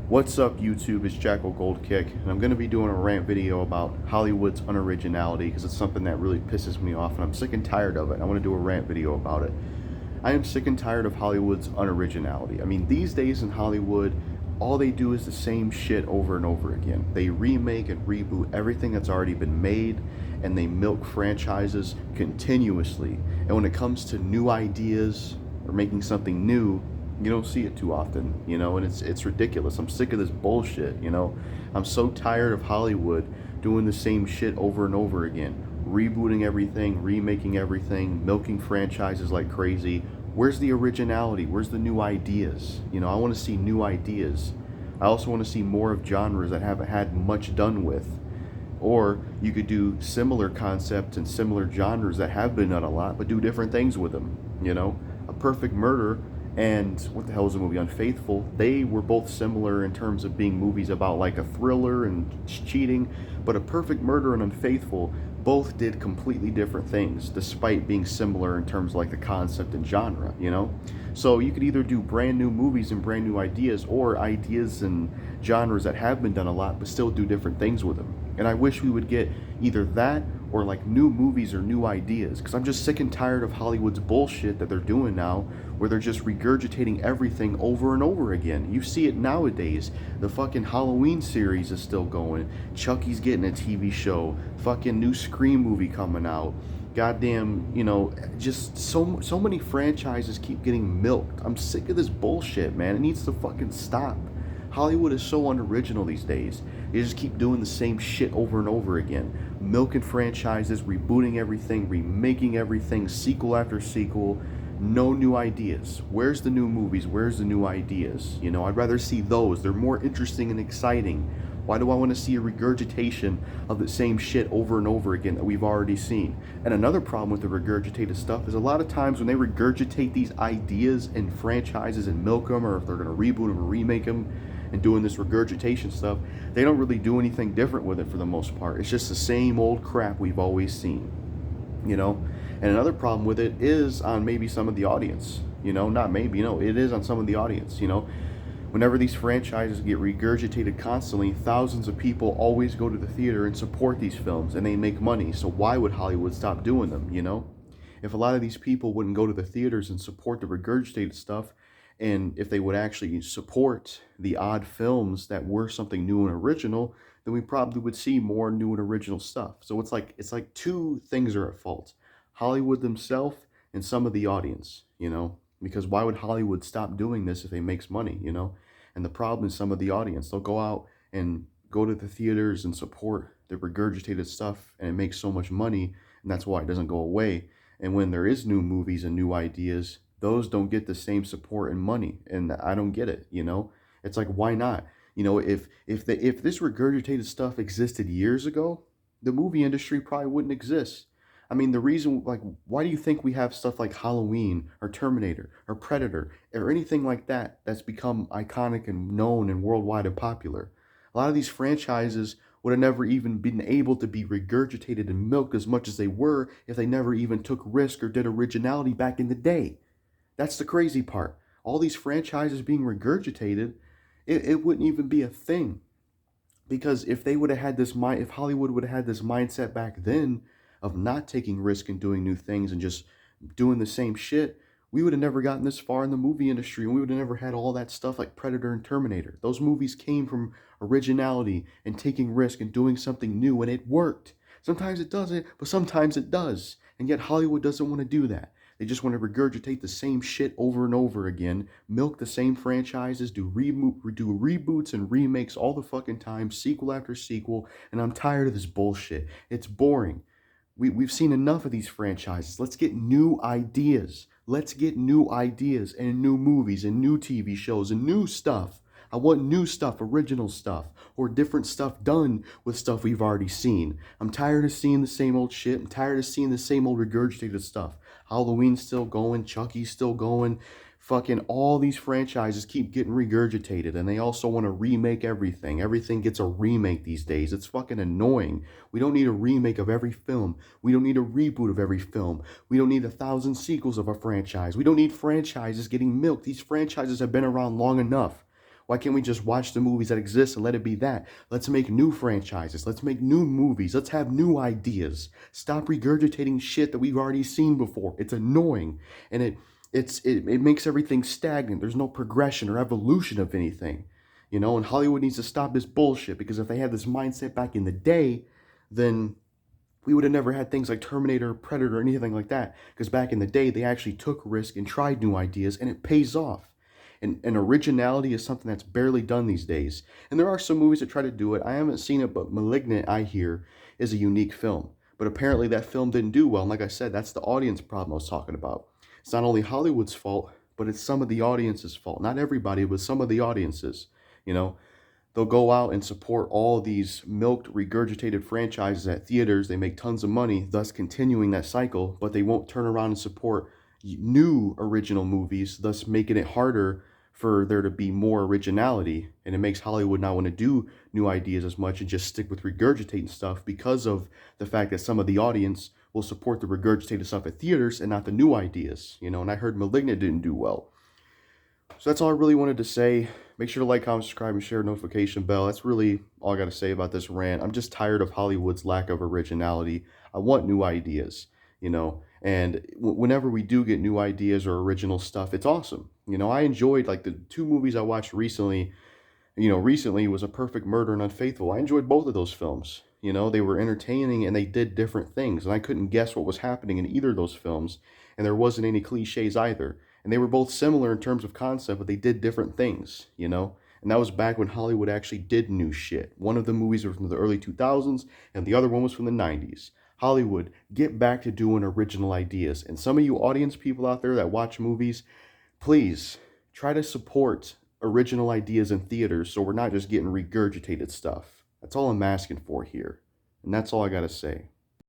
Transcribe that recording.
What's up, YouTube? It's JackalGoldKick, and I'm going to be doing a rant video about Hollywood's unoriginality because it's something that really pisses me off, and I'm sick and tired of it. I want to do a rant video about it. I am sick and tired of Hollywood's unoriginality. I mean, these days in Hollywood, all they do is the same shit over and over again. They remake and reboot everything that's already been made, and they milk franchises continuously. And when it comes to new ideas or making something new, you don't see it too often, and it's ridiculous. I'm sick of this bullshit. I'm so tired of Hollywood doing the same shit over and over again, rebooting everything, remaking everything, milking franchises like crazy. Where's the originality? Where's the new ideas? I want to see new ideas. I also want to see more of genres that haven't had much done with. Or you could do similar concepts and similar genres that have been done a lot, but do different things with them. A Perfect Murder and what the hell is the movie Unfaithful? They were both similar in terms of being movies about like a thriller and cheating, but A Perfect Murder and Unfaithful both did completely different things despite being similar in terms of like the concept and genre. So you could either do brand new movies and brand new ideas, or ideas and genres that have been done a lot but still do different things with them. And I wish we would get either that or like new movies or new ideas, because I'm just sick and tired of Hollywood's bullshit that they're doing now, where they're just regurgitating everything over and over again. You see it nowadays. The fucking Halloween series is still going. Chucky's getting a TV show. Fucking new Scream movie coming out. Goddamn, just so many franchises keep getting milked. I'm sick of this bullshit, man. It needs to fucking stop. Hollywood is so unoriginal these days. They just keep doing the same shit over and over again. Milking franchises, rebooting everything, remaking everything, sequel after sequel. No new ideas. Where's the new movies? Where's the new ideas? I'd rather see those. They're more interesting and exciting. Why do I want to see a regurgitation of the same shit over and over again that we've already seen? And another problem with the regurgitated stuff is a lot of times when they regurgitate these ideas and franchises and milk them, or if they're going to reboot them or remake them and doing this regurgitation stuff, they don't really do anything different with it for the most part. It's just the same old crap we've always seen, And another problem with it is on maybe some of the audience, not maybe, it is on some of the audience. Whenever these franchises get regurgitated constantly, thousands of people always go to the theater and support these films, and they make money. So why would Hollywood stop doing them? If a lot of these people wouldn't go to the theaters and support the regurgitated stuff, and if they would actually support the odd films that were something new and original, then we probably would see more new and original stuff. So it's like two things are at fault: Hollywood themselves and some of the audience. Because why would Hollywood stop doing this if it makes money? And the problem is some of the audience. They'll go out and go to the theaters and support the regurgitated stuff, and it makes so much money, and that's why it doesn't go away. And when there is new movies and new ideas, those don't get the same support and money, and I don't get it. It's like, why not? If this regurgitated stuff existed years ago, the movie industry probably wouldn't exist. I mean, the reason, like, why do you think we have stuff like Halloween or Terminator or Predator or anything like that that's become iconic and known and worldwide and popular? A lot of these franchises would have never even been able to be regurgitated and milked as much as they were if they never even took risk or did originality back in the day. That's the crazy part. All these franchises being regurgitated, it wouldn't even be a thing. Because if they would have had this mind, if Hollywood would have had this mindset back then of not taking risk and doing new things and just doing the same shit, we would have never gotten this far in the movie industry, and we would have never had all that stuff like Predator and Terminator. Those movies came from originality and taking risk and doing something new, and it worked. Sometimes it doesn't, but sometimes it does. And yet Hollywood doesn't want to do that. They just want to regurgitate the same shit over and over again, milk the same franchises, do reboots and remakes all the fucking time, sequel after sequel, and I'm tired of this bullshit. It's boring. We've seen enough of these franchises. Let's get new ideas. Let's get new ideas and new movies and new TV shows and new stuff. I want new stuff, original stuff, or different stuff done with stuff we've already seen. I'm tired of seeing the same old shit. I'm tired of seeing the same old regurgitated stuff. Halloween's still going. Chucky's still going. Fucking all these franchises keep getting regurgitated, and they also want to remake everything. Everything gets a remake these days. It's fucking annoying. We don't need a remake of every film. We don't need a reboot of every film. We don't need 1,000 sequels of a franchise. We don't need franchises getting milked. These franchises have been around long enough. Why can't we just watch the movies that exist and let it be that? Let's make new franchises. Let's make new movies. Let's have new ideas. Stop regurgitating shit that we've already seen before. It's annoying, and it makes everything stagnant. There's no progression or evolution of anything, you know. And Hollywood needs to stop this bullshit, because if they had this mindset back in the day, then we would have never had things like Terminator, Predator, or anything like that. Because back in the day, they actually took risk and tried new ideas, and it pays off. And originality is something that's barely done these days. And there are some movies that try to do it. I haven't seen it, but Malignant, I hear, is a unique film. But apparently that film didn't do well. And like I said, that's the audience problem I was talking about. It's not only Hollywood's fault, but it's some of the audience's fault. Not everybody, but some of the audiences, you know. They'll go out and support all these milked, regurgitated franchises at theaters. They make tons of money, thus continuing that cycle, but they won't turn around and support new original movies, thus making it harder for there to be more originality. And it makes Hollywood not want to do new ideas as much and just stick with regurgitating stuff, because of the fact that some of the audience will support the regurgitated stuff at theaters and not the new ideas, you know. And I heard Malignant didn't do well. So that's all I really wanted to say. Make sure to like, comment, subscribe, and share, notification bell. That's really all I got to say about this rant. I'm just tired of Hollywood's lack of originality. I want new ideas, you know. And whenever we do get new ideas or original stuff, it's awesome. You know, I enjoyed, like, the 2 movies I watched recently. You know, recently was A Perfect Murder and Unfaithful. I enjoyed both of those films. You know, they were entertaining and they did different things. And I couldn't guess what was happening in either of those films. And there wasn't any cliches either. And they were both similar in terms of concept, but they did different things, you know? And that was back when Hollywood actually did new shit. One of the movies was from the early 2000s, and the other one was from the 90s. Hollywood, get back to doing original ideas. And some of you audience people out there that watch movies, please try to support original ideas in theaters, so we're not just getting regurgitated stuff. That's all I'm asking for here. And that's all I gotta say.